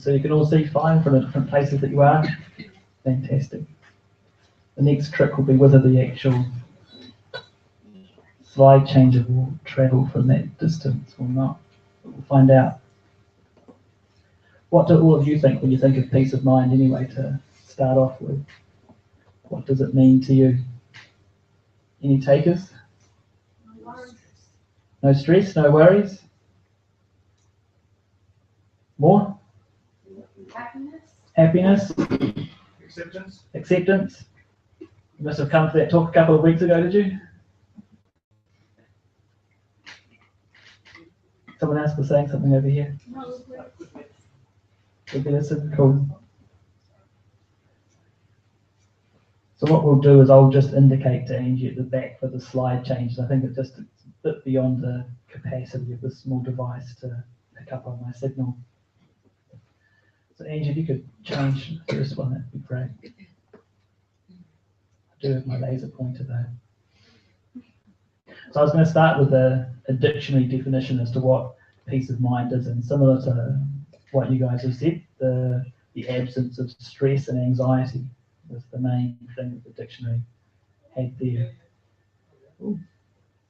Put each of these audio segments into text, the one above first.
So you can all see fine from the different places that you are. Fantastic. The next trick will be whether the actual slide changer will travel from that distance or not. We'll find out. What do all of you think when you think of peace of mind anyway, to start off with? What does it mean to you? Any takers? No stress, no worries? More? Happiness? Acceptance. Acceptance? You must have come to that talk a couple of weeks ago, did you? Someone else was saying something over here. Cool. So what we'll do is I'll just indicate to Angie at the back for the slide changes. I think it's just a bit beyond the capacity of this small device to pick up on my signal. So Angie, if you could change the first one, that'd be great. I do have my laser pointer though. So I was going to start with a dictionary definition as to what peace of mind is, and similar to what you guys have said, the absence of stress and anxiety was the main thing that the dictionary had there. Ooh,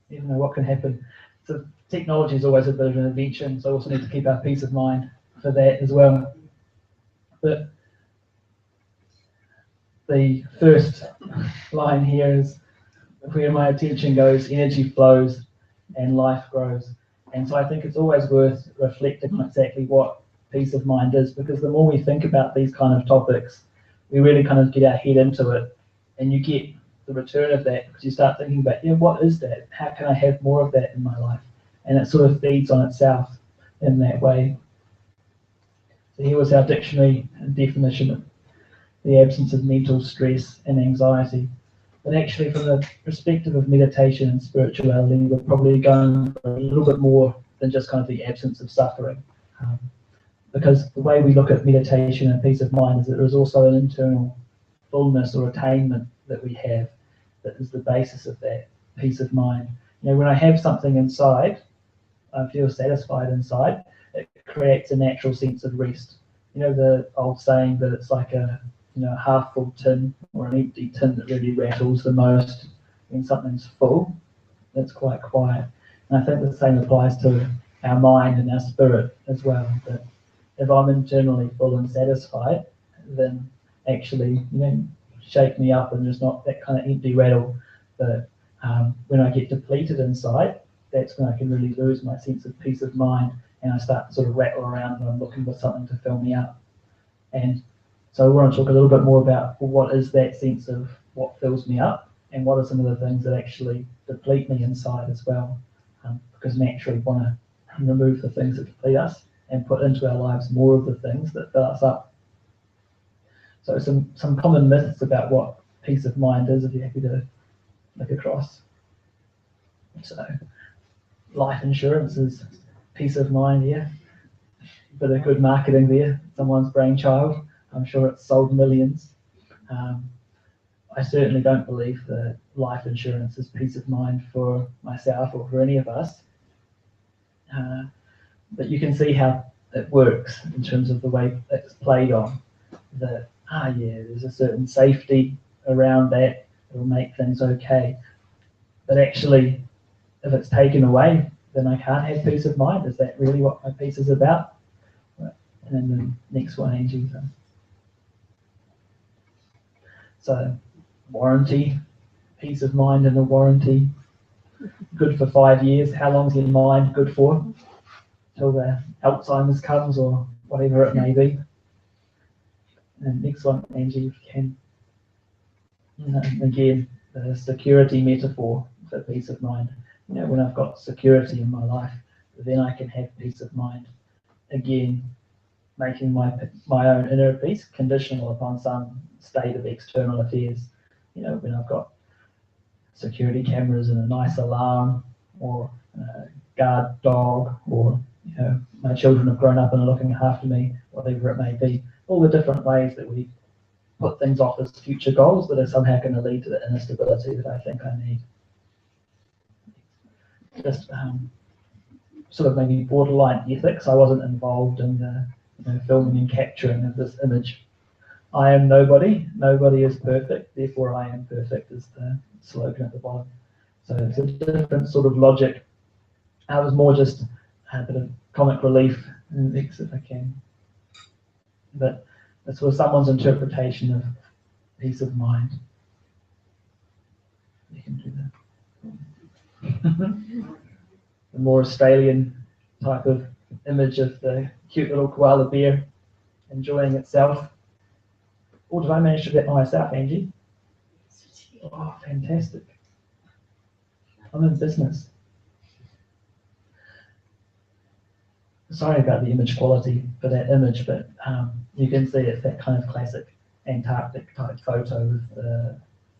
you never know what can happen. So technology is always a bit of an invention, so I also need to keep our peace of mind for that as well. But the first line here is, where my attention goes, energy flows and life grows. And so I think it's always worth reflecting on exactly what peace of mind is, because the more we think about these kind of topics, we really kind of get our head into it, and you get the return of that because you start thinking about, what is that? How can I have more of that in my life? And it sort of feeds on itself in that way. So here was our dictionary definition of the absence of mental stress and anxiety. But actually, from the perspective of meditation and spirituality, we're probably going for a little bit more than just kind of the absence of suffering. Because the way we look at meditation and peace of mind is that there is also an internal fullness or attainment that we have that is the basis of that peace of mind. When I have something inside, I feel satisfied inside, it creates a natural sense of rest. The old saying that it's like a half full tin or an empty tin that really rattles the most. When something's full, it's quite quiet. And I think the same applies to our mind and our spirit as well. That if I'm internally full and satisfied, then actually, shake me up and just not that kind of empty rattle. But when I get depleted inside, that's when I can really lose my sense of peace of mind, and I start to sort of rattle around and I'm looking for something to fill me up. And so we want to talk a little bit more about what is that sense of what fills me up, and what are some of the things that actually deplete me inside as well. Because naturally we want to remove the things that deplete us and put into our lives more of the things that fill us up. So some common myths about what peace of mind is, if you're happy to look across. So life insurance is peace of mind, yeah. Bit of good marketing there, someone's brainchild. I'm sure it's sold millions. I certainly don't believe that life insurance is peace of mind for myself or for any of us. But you can see how it works in terms of the way it's played on. That, there's a certain safety around that, it'll make things okay. But actually, if it's taken away, then I can't have peace of mind. Is that really what my peace is about? And then the next one, Angie. So warranty, peace of mind and a warranty. Good for 5 years. How long's your mind good for? Till the Alzheimer's comes or whatever it may be. And next one, Angie, if you can. Again, the security metaphor for peace of mind. When I've got security in my life, then I can have peace of mind. Again, making my own inner peace conditional upon some state of external affairs. When I've got security cameras and a nice alarm, or a guard dog, or my children have grown up and are looking after me, whatever it may be. All the different ways that we put things off as future goals that are somehow going to lead to the inner stability that I think I need. Just sort of maybe borderline ethics. I wasn't involved in the filming and capturing of this image. I am nobody, nobody is perfect, therefore I am perfect is the slogan at the bottom. So it's a different sort of logic. I was more just a bit of comic relief and exit if I can. But this was someone's interpretation of peace of mind. You can do that. The more Australian type of image of the cute little koala bear enjoying itself. Oh, did I manage to get myself, Angie? Oh, fantastic. I'm in business. Sorry about the image quality for that image, but you can see it's that kind of classic Antarctic type photo with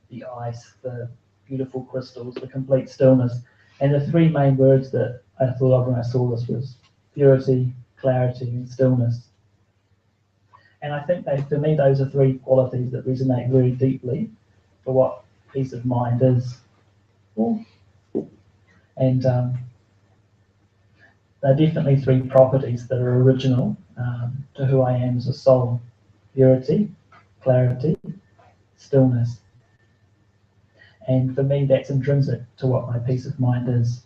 the ice, the beautiful crystals, the complete stillness. And the three main words that I thought of when I saw this was purity, clarity, and stillness. And I think for me, those are three qualities that resonate very deeply for what peace of mind is. And they're definitely three properties that are original to who I am as a soul. Purity, clarity, stillness. And for me, that's intrinsic to what my peace of mind is.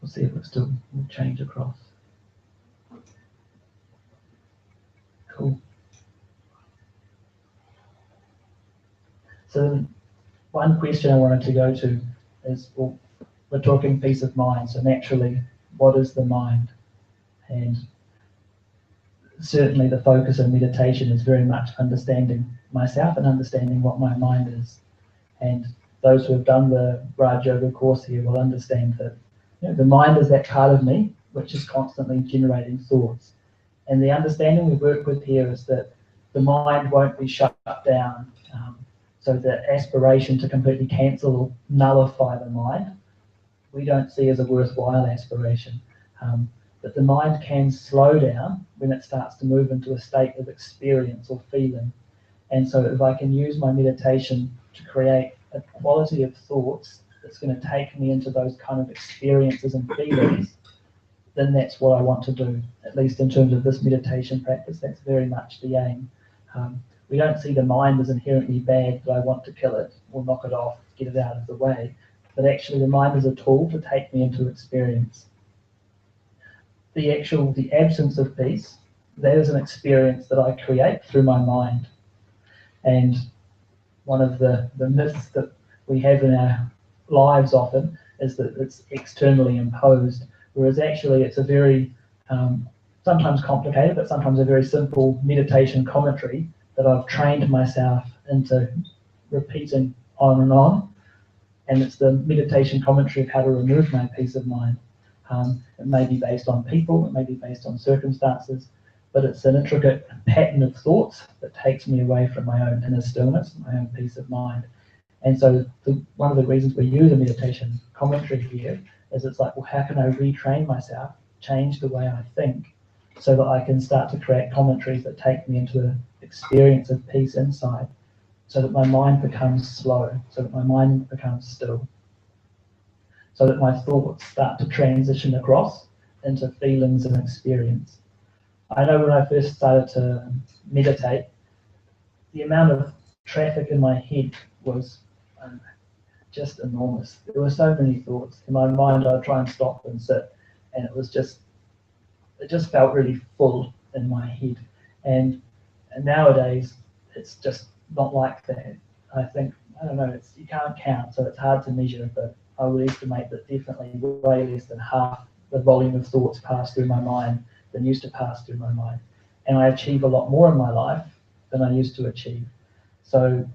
We'll see if it still will change across. Cool. So one question I wanted to go to is, well, we're talking peace of mind, so naturally, what is the mind? And certainly the focus of meditation is very much understanding myself and understanding what my mind is. And those who have done the Raj Yoga course here will understand that the mind is that part of me which is constantly generating thoughts. And the understanding we work with here is that the mind won't be shut down. So the aspiration to completely cancel or nullify the mind, we don't see as a worthwhile aspiration. But the mind can slow down when it starts to move into a state of experience or feeling. And so if I can use my meditation to create a quality of thoughts that's going to take me into those kind of experiences and feelings, then that's what I want to do, at least in terms of this meditation practice. That's very much the aim. We don't see the mind as inherently bad, that I want to kill it or knock it off, get it out of the way, but actually the mind is a tool to take me into experience. The absence of peace, that is an experience that I create through my mind. And one of the myths that we have in our lives often is that it's externally imposed, whereas actually it's a very, sometimes complicated, but sometimes a very simple meditation commentary that I've trained myself into repeating on and on. And it's the meditation commentary of how to remove my peace of mind. It may be based on people, it may be based on circumstances, but it's an intricate pattern of thoughts that takes me away from my own inner stillness, my own peace of mind. And so one of the reasons we use a meditation commentary here is it's like, well, how can I retrain myself, change the way I think, so that I can start to create commentaries that take me into an experience of peace inside, so that my mind becomes slow, so that my mind becomes still, so that my thoughts start to transition across into feelings and experience. I know when I first started to meditate, the amount of traffic in my head was just enormous. There were so many thoughts in my mind. I'd try and stop and sit, and it just felt really full in my head. And nowadays, it's just not like that. I think, I don't know, you can't count, so it's hard to measure, but I would estimate that definitely way less than half the volume of thoughts pass through my mind than used to pass through my mind. And I achieve a lot more in my life than I used to achieve. So,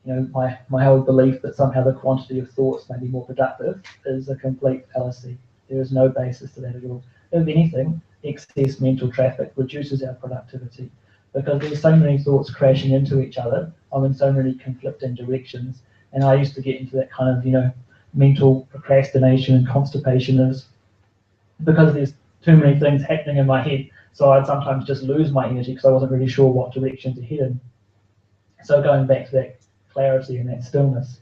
my whole belief that somehow the quantity of thoughts may be more productive is a complete fallacy. There is no basis to that at all. If anything, excess mental traffic reduces our productivity, because there's so many thoughts crashing into each other. I'm in so many conflicting directions, and I used to get into that kind of, mental procrastination and constipation because there's too many things happening in my head. So I'd sometimes just lose my energy because I wasn't really sure what direction to head in. So going back to that clarity and that stillness.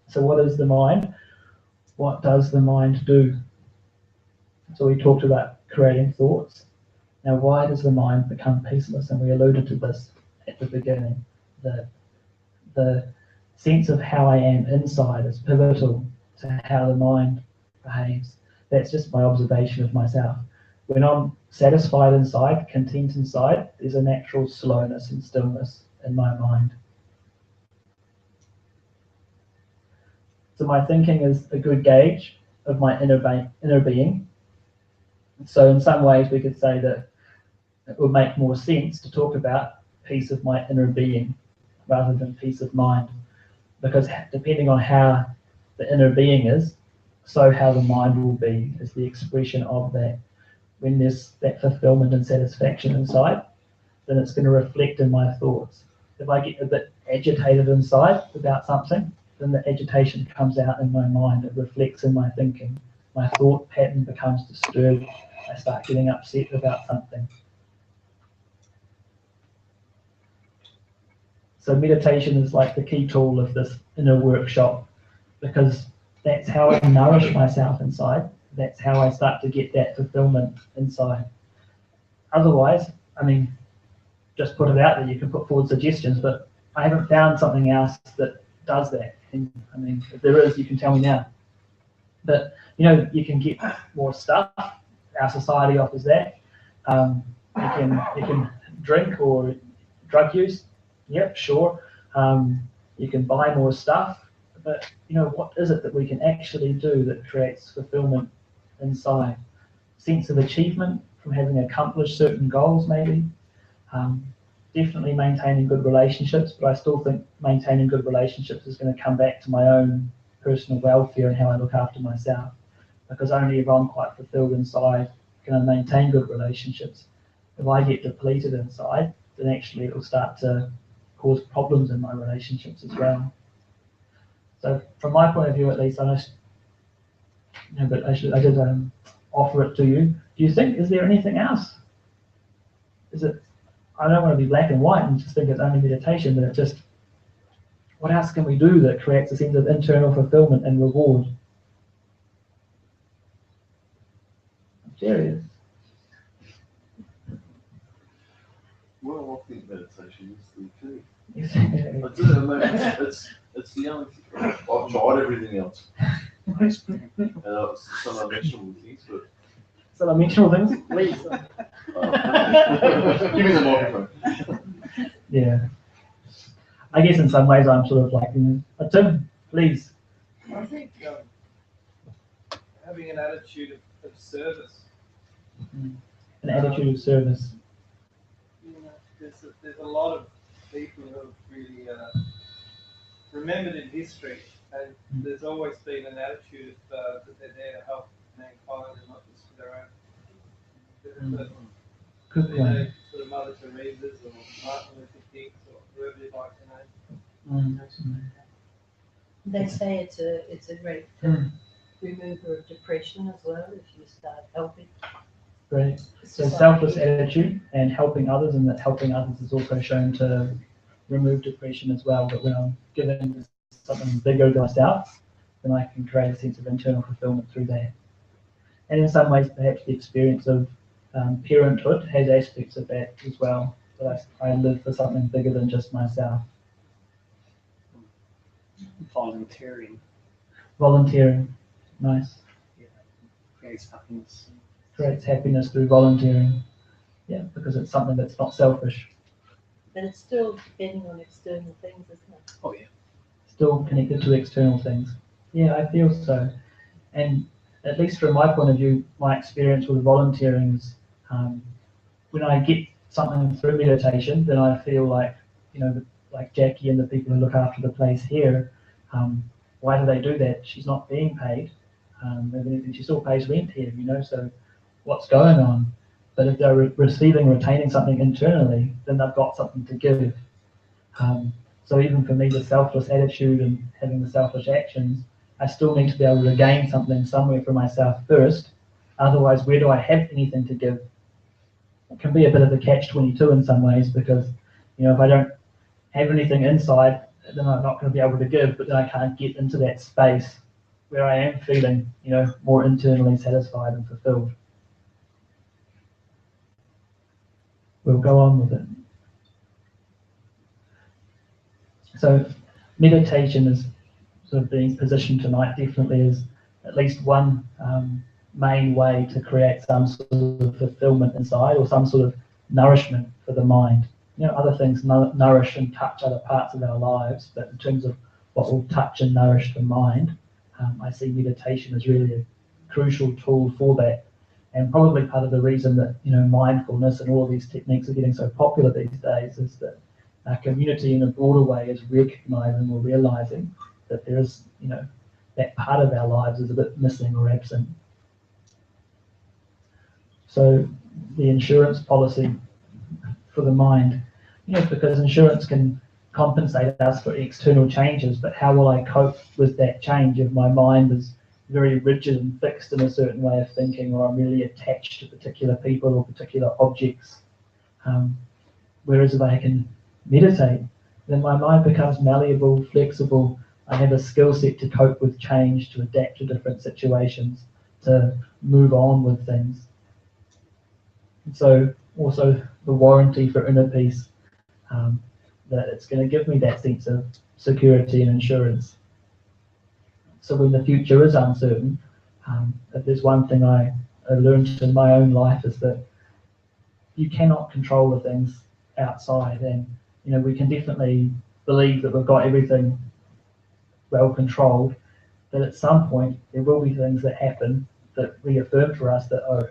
So what is the mind? What does the mind do? So we talked about creating thoughts. Now, why does the mind become peaceless? And we alluded to this at the beginning. The sense of how I am inside is pivotal to how the mind behaves. That's just my observation of myself. When I'm satisfied inside, content inside, there's a natural slowness and stillness in my mind. So my thinking is a good gauge of my inner being. So in some ways we could say that it would make more sense to talk about peace of my inner being rather than peace of mind, because depending on how the inner being is, so how the mind will be is the expression of that. When there's that fulfillment and satisfaction inside, then it's going to reflect in my thoughts. If I get a bit agitated inside about something, then the agitation comes out in my mind. It reflects in my thinking. My thought pattern becomes disturbed. I start getting upset about something. So meditation is like the key tool of this inner workshop, because that's how I nourish myself inside. That's how I start to get that fulfillment inside. Otherwise, I mean, just put it out there. You can put forward suggestions, but I haven't found something else that does that. And, I mean, if there is, you can tell me now. But you can get more stuff. Our society offers that. You can drink or drug use. Yep, sure. You can buy more stuff, but what is it that we can actually do that creates fulfillment inside? Sense of achievement from having accomplished certain goals, maybe. Definitely maintaining good relationships, but I still think maintaining good relationships is going to come back to my own personal welfare and how I look after myself, because only if I'm quite fulfilled inside can I maintain good relationships. If I get depleted inside, then actually it will start to cause problems in my relationships as well. So from my point of view, at least, I did offer it to you. Do you think, is there anything else? Is it, I don't want to be black and white and just think it's only meditation, but it's just, what else can we do that creates a sense of internal fulfillment and reward? I'm serious. Well, I think meditation is the key. Yes. It's the only thing. I've tried everything else. Some unmentionable things, but. Some unmentionable things, please. Give me the microphone. Yeah. I guess in some ways I'm sort of like, Tim, please. I think having an attitude of service. An attitude of service. There's a lot of people who have really remembered in history, and there's always been an attitude that they're there to help mankind and not just for their own. Good point. Sort of Mother Teresa's or Martin Luther King's or whoever you'd like to name. They say it's a great remover of depression as well if you start helping. Great. So selfless attitude and helping others, and that helping others is also shown to remove depression as well. But when I'm given something bigger than myself, then I can create a sense of internal fulfillment through that. And in some ways, perhaps the experience of parenthood has aspects of that as well. That I live for something bigger than just myself. Volunteering. Volunteering, nice. Yeah. Creates happiness. Creates happiness through volunteering. Yeah, because it's something that's not selfish. But it's still depending on external things, isn't it? Oh yeah. Still connected to external things. Yeah, I feel so. And at least from my point of view, my experience with volunteering is when I get something through meditation, then I feel like, like Jackie and the people who look after the place here, why do they do that? She's not being paid. If anything, she still pays rent here, so what's going on? But if they're retaining something internally, then they've got something to give. So even for me, the selfless attitude and having the selfish actions, I still need to be able to gain something somewhere for myself first. Otherwise, where do I have anything to give? It can be a bit of a catch-22 in some ways, because if I don't have anything inside, then I'm not going to be able to give, but then I can't get into that space where I am feeling, more internally satisfied and fulfilled. we'll go on with it. So meditation is sort of being positioned tonight definitely as at least one main way to create some sort of fulfillment inside, or some sort of nourishment for the mind. You know, other things nourish and touch other parts of our lives, but in terms of what will touch and nourish the mind, I see meditation as really a crucial tool for that. And probably part of the reason that, you know, mindfulness and all of these techniques are getting so popular these days is that our community in a broader way is recognizing or realizing that there is, you know, that part of our lives is a bit missing or absent. So the insurance policy for the mind, you know, because insurance can compensate us for external changes, but how will I cope with that change if my mind is very rigid and fixed in a certain way of thinking, or I'm really attached to particular people or particular objects? Whereas if I can meditate, then my mind becomes malleable, flexible. I have a skill set to cope with change, to adapt to different situations, to move on with things. And so also the warranty for inner peace, that it's going to give me that sense of security and insurance. So when the future is uncertain, if there's one thing I learned in my own life is that you cannot control the things outside, and you know, we can definitely believe that we've got everything well controlled, but at some point there will be things that happen that reaffirm for us that, oh,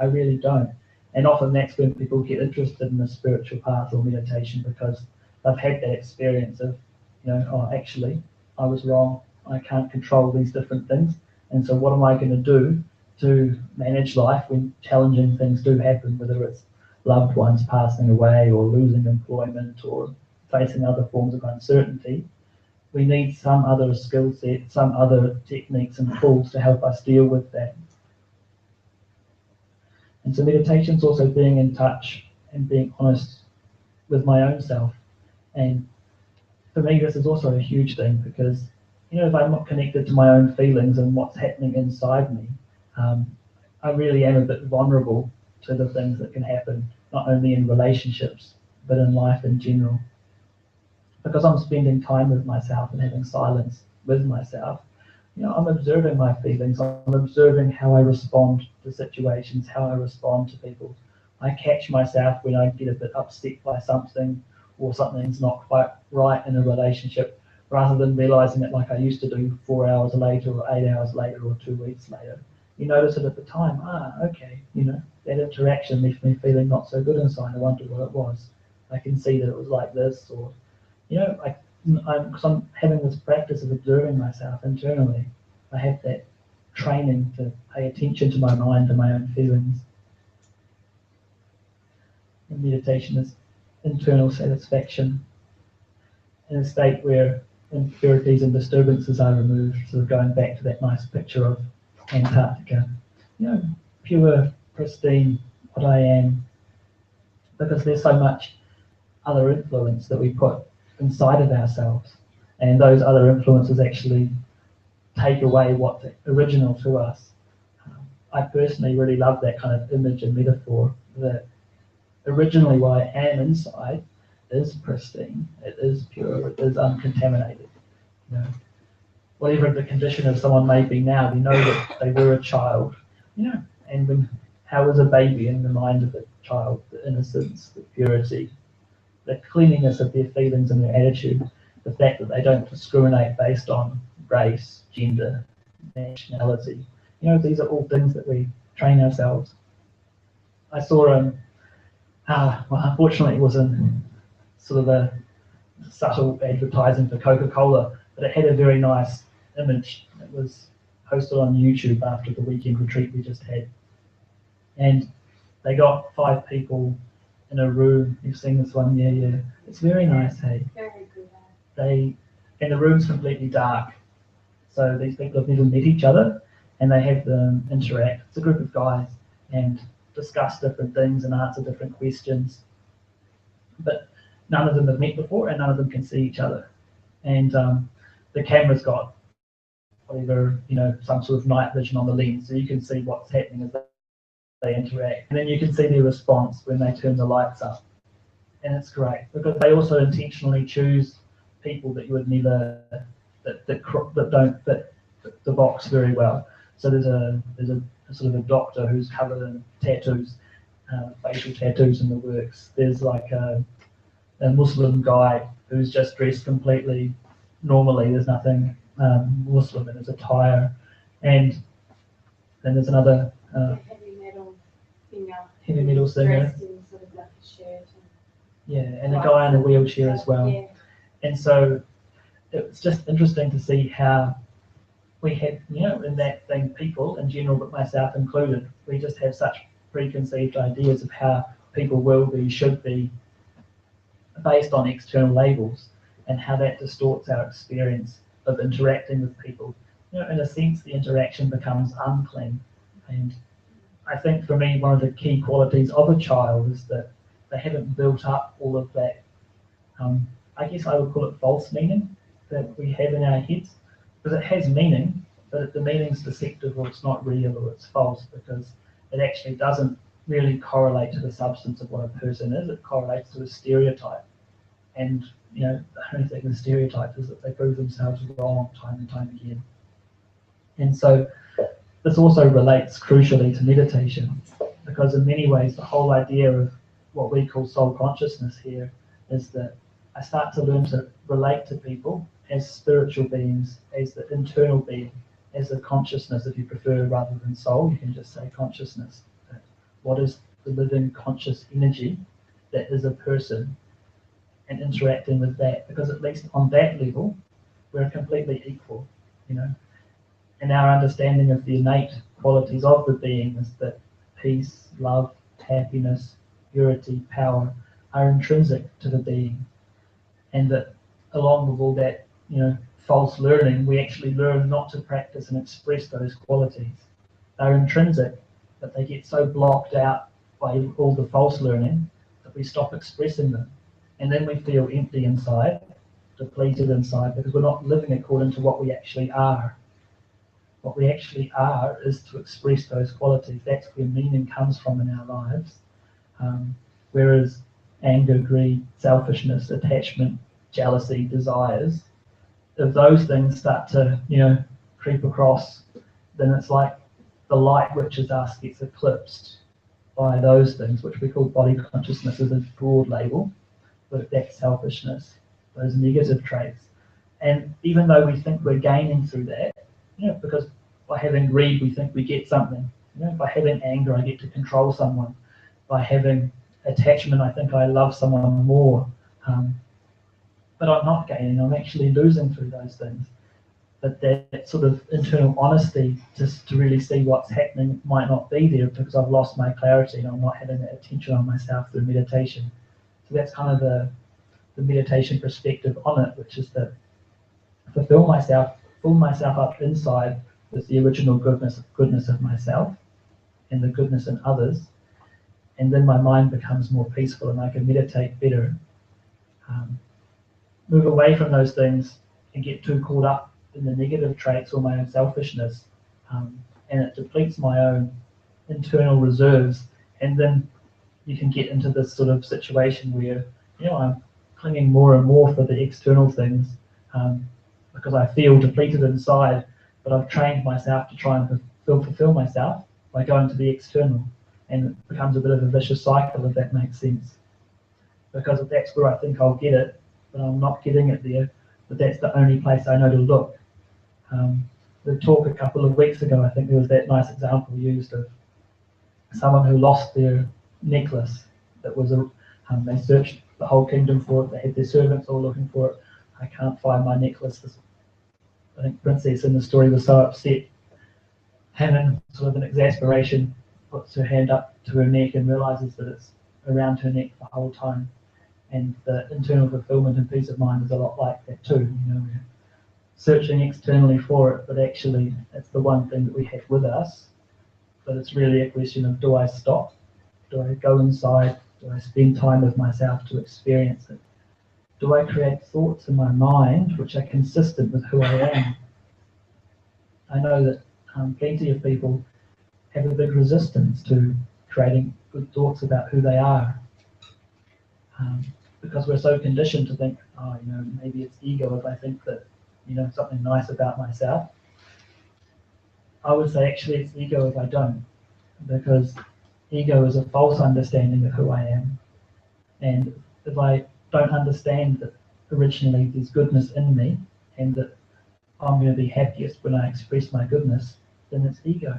I really don't. And often that's when people get interested in the spiritual path or meditation, because they've had that experience of, you know, oh, actually I was wrong, I can't control these different things, and so what am I going to do to manage life when challenging things do happen, whether it's loved ones passing away or losing employment or facing other forms of uncertainty. We need some other skill set, some other techniques and tools to help us deal with that. And so meditation is also being in touch and being honest with my own self. And for me, this is also a huge thing, because, you know, if I'm not connected to my own feelings and what's happening inside me, I really am a bit vulnerable to the things that can happen, not only in relationships, but in life in general. Because I'm spending time with myself and having silence with myself, you know, I'm observing my feelings, I'm observing how I respond to situations, how I respond to people. I catch myself when I get a bit upset by something, or something's not quite right in a relationship, rather than realizing it like I used to do 4 hours later or 8 hours later or 2 weeks later. You notice it at the time, okay, you know, that interaction left me feeling not so good inside, I wonder what it was. I can see that it was like this, or, you know, because I'm having this practice of observing myself internally. I have that training to pay attention to my mind and my own feelings. And meditation is internal satisfaction in a state where impurities and disturbances are removed, sort of going back to that nice picture of Antarctica. You know, pure, pristine, what I am, because there's so much other influence that we put inside of ourselves, and those other influences actually take away what's original to us. I personally really love that kind of image and metaphor, that originally what I am inside is pristine, it is pure, it is uncontaminated. You know, whatever the condition of someone may be now, we know that they were a child, you know, and how is a baby in the mind of a child? The innocence, the purity, the cleanliness of their feelings and their attitude, the fact that they don't discriminate based on race, gender, nationality. You know, these are all things that we train ourselves. I saw, well, unfortunately it was in sort of a subtle advertising for Coca-Cola, but it had a very nice image. It was posted on YouTube after the weekend retreat we just had. And they got 5 people in a room. You've seen this one? Yeah. It's very nice, hey? Very good. And the room's completely dark. So these people have never met each other, and they have them interact. It's a group of guys, and discuss different things and answer different questions. But none of them have met before, and none of them can see each other. And the camera's got whatever, you know, some sort of night vision on the lens, so you can see what's happening as they interact. And then you can see their response when they turn the lights up. And it's great because they also intentionally choose people that you would never, that don't fit the box very well. So there's a sort of a doctor who's covered in tattoos, facial tattoos in the works. There's like a Muslim guy who's just dressed completely normally. There's nothing Muslim in his attire. And then there's another heavy metal singer. Dressed in sort of like a shirt Yeah, and a guy in a wheelchair as well. yeah. And so it's just interesting to see how we have, in that thing, people in general, but myself included, we just have such preconceived ideas of how people will be, should be, based on external labels, and how that distorts our experience of interacting with people. In a sense, the interaction becomes unclean. And I think for me, one of the key qualities of a child is that they haven't built up all of that, I guess I would call it false meaning that we have in our heads, because it has meaning, but the meaning's deceptive or it's not real or it's false because it actually doesn't really correlate to the substance of what a person is. It correlates to a stereotype. And, the only thing with stereotypes is that they prove themselves wrong time and time again. And so this also relates crucially to meditation, because in many ways the whole idea of what we call soul consciousness here is that I start to learn to relate to people as spiritual beings, as the internal being, as a consciousness, if you prefer, rather than soul, you can just say consciousness. What is the living conscious energy that is a person, and interacting with that, because at least on that level, we're completely equal, And our understanding of the innate qualities of the being is that peace, love, happiness, purity, power are intrinsic to the being. And that along with all that, false learning, we actually learn not to practice and express those qualities. They're intrinsic, but they get so blocked out by all the false learning that we stop expressing them. And then we feel empty inside, depleted inside, because we're not living according to what we actually are. What we actually are is to express those qualities. That's where meaning comes from in our lives. Whereas anger, greed, selfishness, attachment, jealousy, desires, if those things start to, creep across, then it's like the light which is us gets eclipsed by those things, which we call body consciousness as a broad label, but that's selfishness, those negative traits. And even though we think we're gaining through that, because by having greed we think we get something, by having anger I get to control someone, by having attachment I think I love someone more, but I'm not gaining, I'm actually losing through those things. But that sort of internal honesty just to really see what's happening might not be there because I've lost my clarity and I'm not having that attention on myself through meditation. So that's kind of the meditation perspective on it, which is that fill myself up inside with the original goodness of myself and the goodness in others, and then my mind becomes more peaceful and I can meditate better. Move away from those things and get too caught up in the negative traits or my own selfishness, and it depletes my own internal reserves, and then you can get into this sort of situation where I'm clinging more and more for the external things because I feel depleted inside, but I've trained myself to try and fulfill myself by going to the external, and it becomes a bit of a vicious cycle, if that makes sense, because that's where I think I'll get it, but I'm not getting it there, but that's the only place I know to look. The talk a couple of weeks ago, I think there was that nice example used of someone who lost their necklace. That was they searched the whole kingdom for it. They had their servants all looking for it. I can't find my necklace. I think princess in the story was so upset, and in sort of an exasperation puts her hand up to her neck and realizes that it's around her neck the whole time. And the internal fulfillment and peace of mind is a lot like that too. We're searching externally for it, but actually it's the one thing that we have with us. But it's really a question of, do I stop? Do I go inside? Do I spend time with myself to experience it? Do I create thoughts in my mind which are consistent with who I am? I know that plenty of people have a big resistance to creating good thoughts about who they are. Because we're so conditioned to think, oh, maybe it's ego if I think that, something nice about myself. I would say actually it's ego if I don't, because ego is a false understanding of who I am. And if I don't understand that originally there's goodness in me and that I'm going to be happiest when I express my goodness, then it's ego.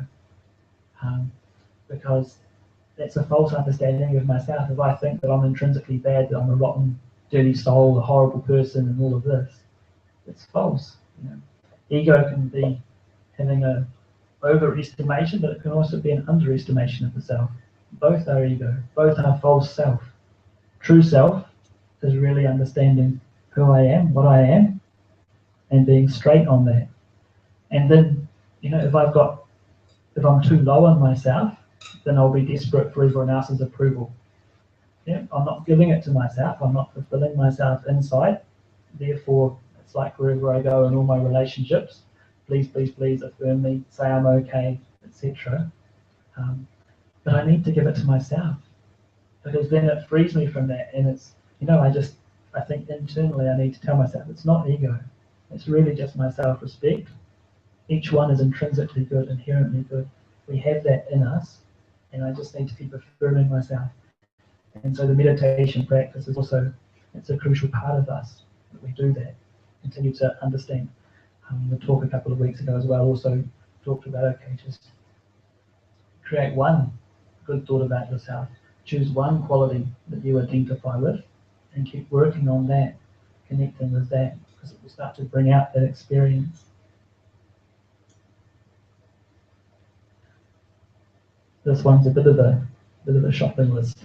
Because that's a false understanding of myself. If I think that I'm intrinsically bad, that I'm a rotten, dirty soul, a horrible person, and all of this, it's false. Ego can be having a overestimation, but it can also be an underestimation of the self. Both are ego. Both are false self. True self is really understanding who I am, what I am, and being straight on that. And then, if I'm too low on myself, then I'll be desperate for everyone else's approval. I'm not giving it to myself. I'm not fulfilling myself inside. Therefore, it's like wherever I go in all my relationships, please, please, please affirm me, say I'm okay, etc. But I need to give it to myself, because then it frees me from that. And it's, I think internally I need to tell myself it's not ego. It's really just my self-respect. Each one is intrinsically good, inherently good. We have that in us, and I just need to keep affirming myself. And so the meditation practice is also, it's a crucial part of us, that we do that, continue to understand. The talk a couple of weeks ago as well also talked about, okay, just create one good thought about yourself, choose one quality that you identify with, and keep working on that, connecting with that, because it will start to bring out that experience. This one's a bit of a shopping list.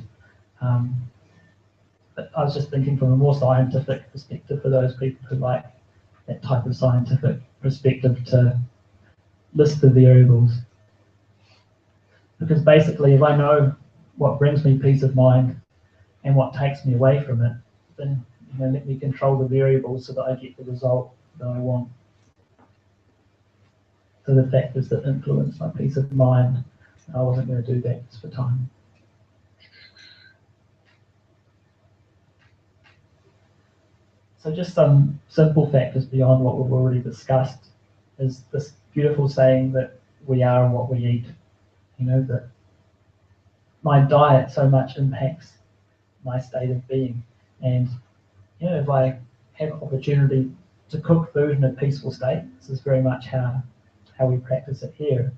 But I was just thinking from a more scientific perspective for those people who like that type of scientific perspective to list the variables. Because basically, if I know what brings me peace of mind and what takes me away from it, then let me control the variables so that I get the result that I want. So the factors that influence my peace of mind, I wasn't going to do that just for time. So just some simple factors beyond what we've already discussed is this beautiful saying that we are what we eat. That my diet so much impacts my state of being. And if I have opportunity to cook food in a peaceful state, this is very much how we practice it here,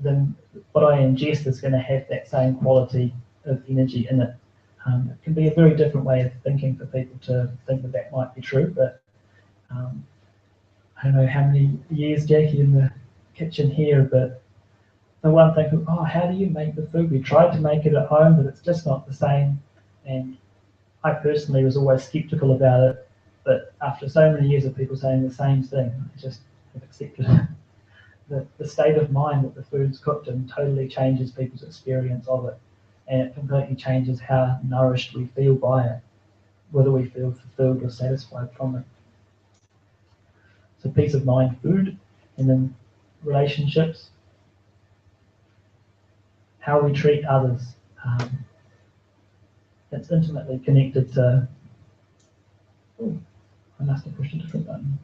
then what I ingest is going to have that same quality of energy in it. It can be a very different way of thinking for people to think that might be true, but I don't know how many years, Jackie, in the kitchen here, but the one thing, how do you make the food? We tried to make it at home, but it's just not the same. And I personally was always skeptical about it, but after so many years of people saying the same thing, I just have accepted it. The state of mind that the food's cooked in totally changes people's experience of it, and it completely changes how nourished we feel by it, whether we feel fulfilled or satisfied from it. So peace of mind, food, and then relationships, how we treat others. It's intimately connected to, I must have pushed a different button,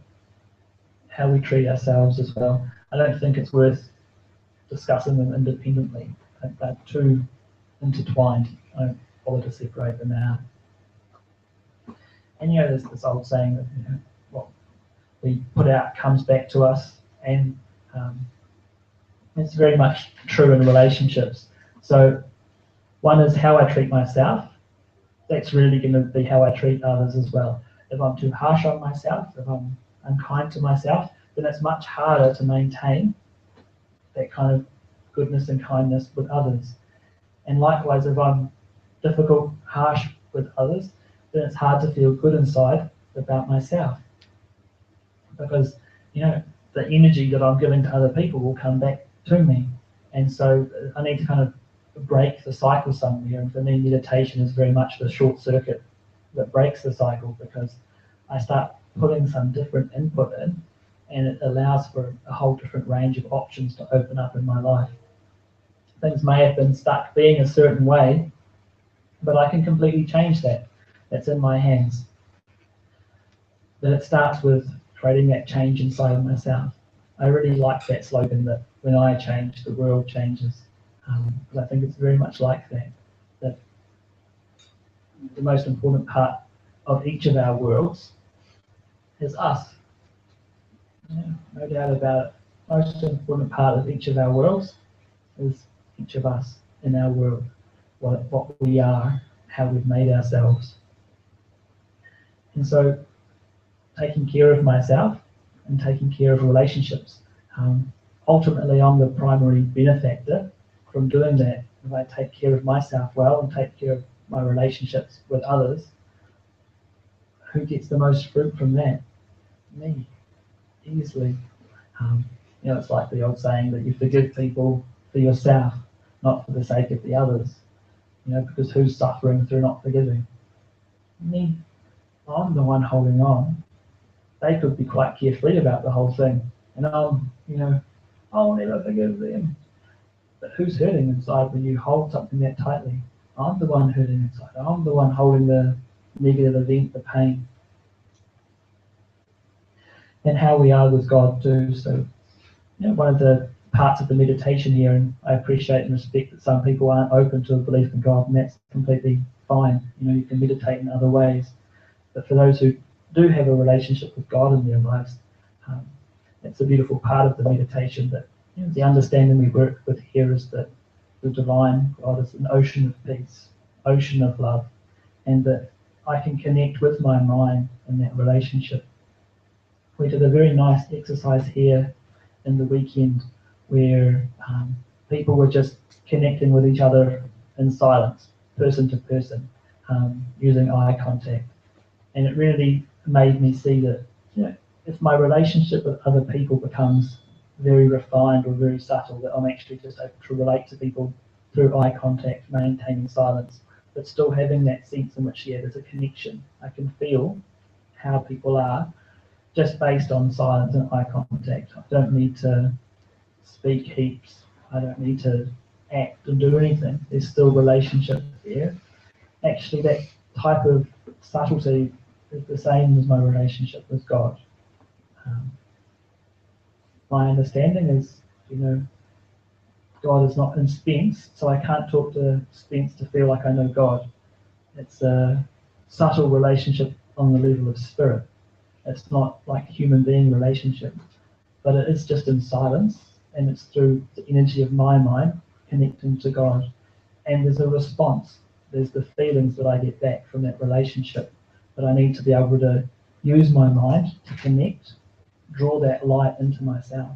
how we treat ourselves as well. I don't think it's worth discussing them independently. I think they're too intertwined. I don't bother to separate them out. And there's this old saying that what we put out comes back to us, and it's very much true in relationships. So one is how I treat myself. That's really going to be how I treat others as well. If I'm too harsh on myself, if I'm unkind to myself, then it's much harder to maintain that kind of goodness and kindness with others. And likewise, if I'm difficult, harsh with others, then it's hard to feel good inside about myself. Because, the energy that I'm giving to other people will come back to me. And so I need to kind of break the cycle somewhere. And for me, meditation is very much the short circuit that breaks the cycle, because I start putting some different input in, and it allows for a whole different range of options to open up in my life. things may have been stuck being a certain way, but I can completely change that. That's in my hands. But it starts with creating that change inside of myself. I really like that slogan that when I change, the world changes. Because I think it's very much like that. That the most important part of each of our worlds is us. Yeah, no doubt about it. Most important part of each of our worlds is each of us in our world. What we are, how we've made ourselves. And so taking care of myself and taking care of relationships. Ultimately, I'm the primary benefactor from doing that. If I take care of myself well and take care of my relationships with others, who gets the most fruit from that? Me, easily. It's like the old saying that you forgive people for yourself, not for the sake of the others. Because who's suffering through not forgiving? Me. I'm the one holding on. They could be quite carefree about the whole thing, and I'll never forgive them. But who's hurting inside when you hold something that tightly? I'm the one hurting inside. I'm the one holding the negative event, the pain. And how we are with God too. So, one of the parts of the meditation here, and I appreciate and respect that some people aren't open to a belief in God, and that's completely fine. You can meditate in other ways. But for those who do have a relationship with God in their lives, it's a beautiful part of the meditation that the understanding we work with here is that the divine God is an ocean of peace, ocean of love, and that I can connect with my mind in that relationship. We did a very nice exercise here in the weekend where people were just connecting with each other in silence, person to person, using eye contact. And it really made me see that, if my relationship with other people becomes very refined or very subtle, that I'm actually just able to relate to people through eye contact, maintaining silence, but still having that sense in which, there's a connection. I can feel how people are just based on silence and eye contact. I don't need to speak heaps. I don't need to act and do anything. There's still relationship there. Actually, that type of subtlety is the same as my relationship with God. My understanding is, God is not in Spence, so I can't talk to Spence to feel like I know God. It's a subtle relationship on the level of spirit. It's not like a human being relationship, but it is just in silence, and it's through the energy of my mind connecting to God. And there's a response. There's the feelings that I get back from that relationship, but I need to be able to use my mind to connect, draw that light into myself.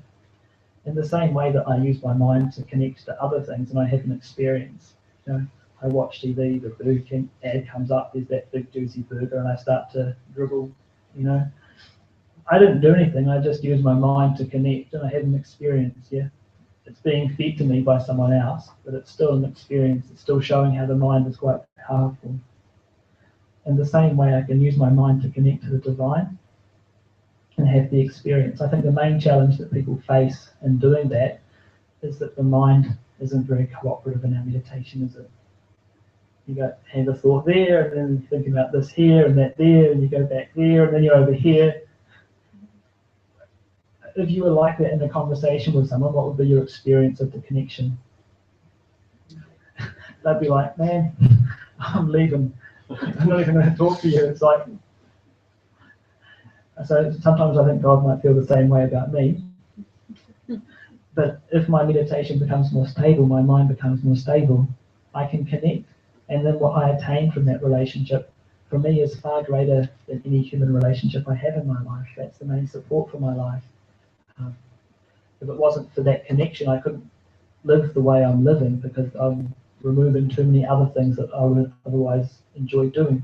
In the same way that I use my mind to connect to other things and I have an experience. I watch TV, the Burger King ad comes up, there's that big juicy burger, and I start to dribble, I didn't do anything, I just used my mind to connect, and I had an experience, It's being fed to me by someone else, but it's still an experience. It's still showing how the mind is quite powerful. In the same way, I can use my mind to connect to the divine and have the experience. I think the main challenge that people face in doing that is that the mind isn't very cooperative in our meditation, is it? You have a thought there, and then you think about this here and that there, and you go back there, and then you're over here. If you were like that in a conversation with someone, what would be your experience of the connection? They'd be like, man, I'm leaving. I'm not even going to talk to you. It's like, so sometimes I think God might feel the same way about me. But if my meditation becomes more stable, my mind becomes more stable, I can connect. And then what I attain from that relationship, for me, is far greater than any human relationship I have in my life. That's the main support for my life. If it wasn't for that connection, I couldn't live the way I'm living, because I'm removing too many other things that I would otherwise enjoy doing.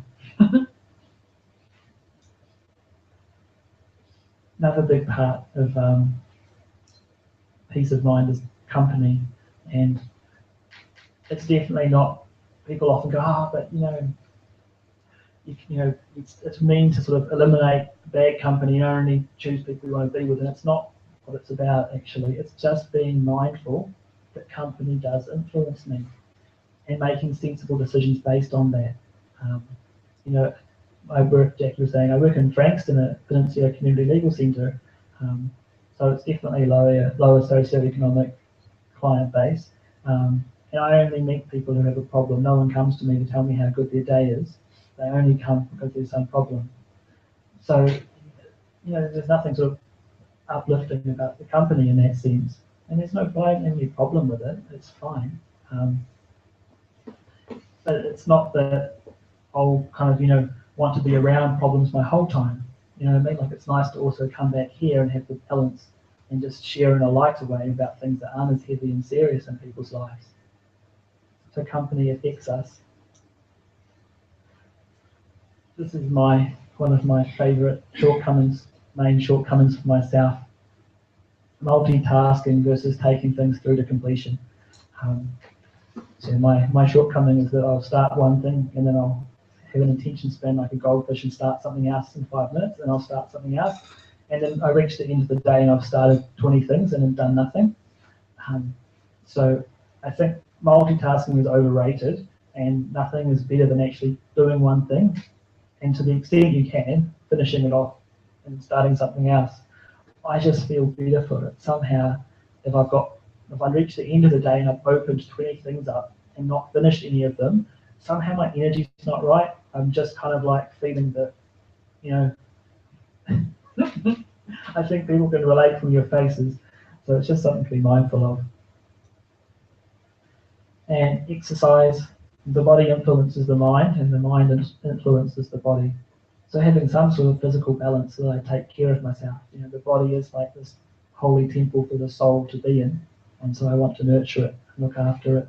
Another big part of peace of mind is company, and it's definitely not. People often go, but it's mean to sort of eliminate bad company and only choose people you want to be with, and it's not what it's about actually. It's just being mindful that company does influence me, and making sensible decisions based on that. You know, I work, Jackie was saying, I work in Frankston at Peninsula Community Legal Centre, so it's definitely lower socioeconomic client base. And I only meet people who have a problem. No one comes to me to tell me how good their day is. They only come because there's some problem. So, you know, there's nothing sort of uplifting about the company in that sense. And there's no any problem with it. It's fine. But it's not that I'll kind of, you know, want to be around problems my whole time. You know what I mean? Like, it's nice to also come back here and have the balance and just share in a lighter way about things that aren't as heavy and serious in people's lives. So company affects us. This is one of my favourite shortcomings, main shortcomings for myself. Multitasking versus taking things through to completion. So my shortcoming is that I'll start one thing and then I'll have an attention span like a goldfish and start something else in 5 minutes, and I'll start something else. And then I reach the end of the day and I've started 20 things and have done nothing. So I think multitasking is overrated, and nothing is better than actually doing one thing, and to the extent you can, finishing it off and starting something else. I just feel better for it. Somehow, if I reach the end of the day and I've opened 20 things up and not finished any of them, somehow my energy's not right. I'm just kind of like feeling that, you know, I think people can relate from your faces. So it's just something to be mindful of. And exercise, the body influences the mind, and the mind influences the body. So having some sort of physical balance so that I take care of myself. You know, the body is like this holy temple for the soul to be in, and so I want to nurture it and look after it.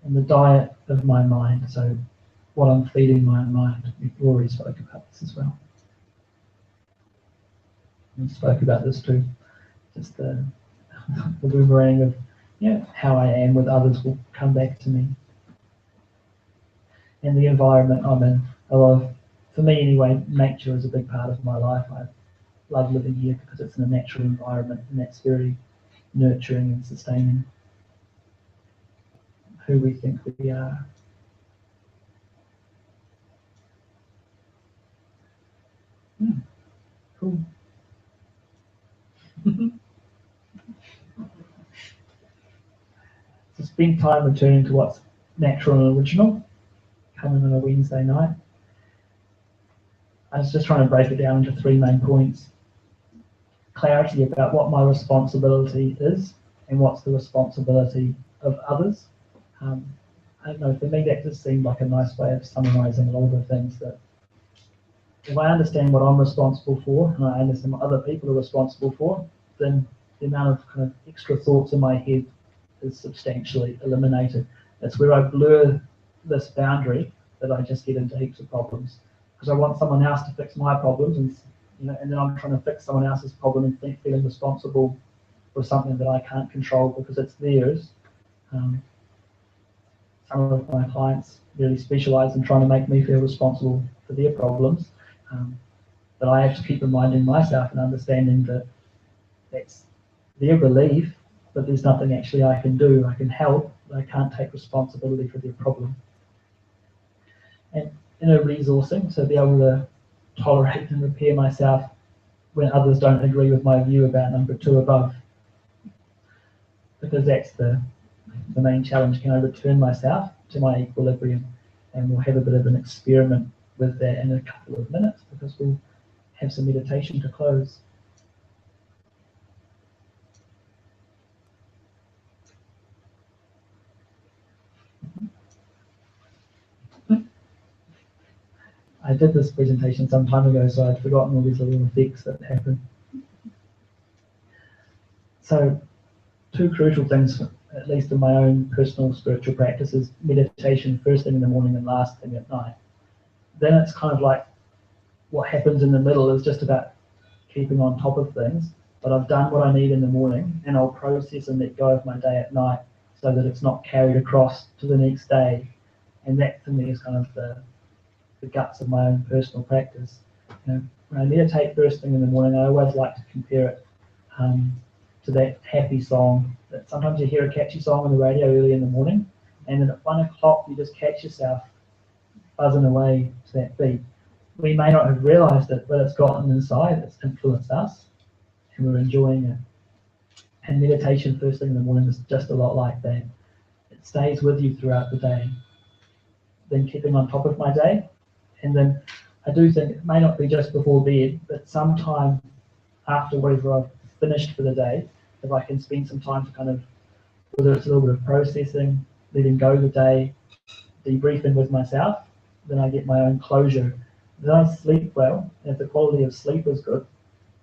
And the diet of my mind, so what I'm feeding my mind. We've already spoke about this as well. We spoke about this too. Just the boomerang of, you know, how I am with others will come back to me. And the environment I'm in. For me anyway, nature is a big part of my life. I love living here because it's in a natural environment, and that's very nurturing and sustaining who we think we are. Cool. So spend time returning to what's natural and original, coming on a Wednesday night. I was just trying to break it down into 3 main points. Clarity about what my responsibility is and what's the responsibility of others. I don't know, for me that just seemed like a nice way of summarising a lot of the things that if I understand what I'm responsible for and I understand what other people are responsible for, then the amount of kind of extra thoughts in my head is substantially eliminated. That's where I blur this boundary that I just get into heaps of problems. Because I want someone else to fix my problems, and you know, and then I'm trying to fix someone else's problem and feeling responsible for something that I can't control because it's theirs. Some of my clients really specialise in trying to make me feel responsible for their problems. But I have to keep reminding myself and understanding that that's their belief, but there's nothing actually I can do. I can help, but I can't take responsibility for their problem. And inner resourcing, so be able to tolerate and repair myself when others don't agree with my view about number 2 above. Because that's the main challenge. Can I return myself to my equilibrium? And we'll have a bit of an experiment with that in a couple of minutes, because we'll have some meditation to close. I did this presentation some time ago, so I'd forgotten all these little effects that happen. So 2 crucial things, at least in my own personal spiritual practice, is meditation first thing in the morning and last thing at night. Then it's kind of like what happens in the middle is just about keeping on top of things, but I've done what I need in the morning and I'll process and let go of my day at night so that it's not carried across to the next day. And that for me is kind of the guts of my own personal practice. You know, when I meditate first thing in the morning, I always like to compare it to to that happy song. That sometimes you hear a catchy song on the radio early in the morning, and then at 1 o'clock you just catch yourself buzzing away to that beat. We may not have realised it, but it's gotten inside, it's influenced us, and we're enjoying it. And meditation first thing in the morning is just a lot like that. It stays with you throughout the day. Then keeping on top of my day, and then I do think it may not be just before bed, but sometime after whatever I've finished for the day, if I can spend some time to kind of, whether it's a little bit of processing, letting go the day, debriefing with myself, then I get my own closure. Then I sleep well, and if the quality of sleep is good,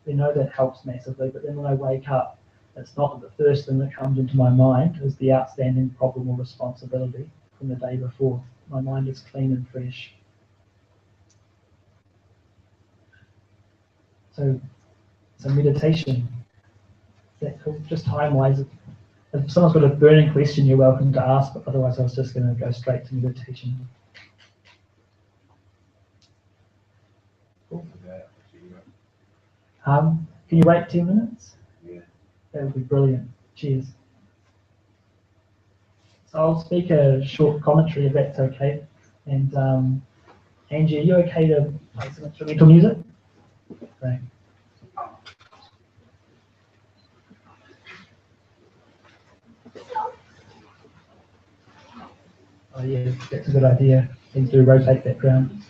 we know that helps massively. But then when I wake up, it's not the first thing that comes into my mind is the outstanding problem or responsibility from the day before. My mind is clean and fresh. So meditation, is that cool? Just time-wise, if someone's got a burning question, you're welcome to ask, but otherwise I was just going to go straight to meditation. Cool. Can you wait 10 minutes? Yeah. That would be brilliant. Cheers. So I'll speak a short commentary if that's okay. And Angie, are you okay to play some instrumental music? Great. Oh yeah, that's a good idea. Please do rotate that round.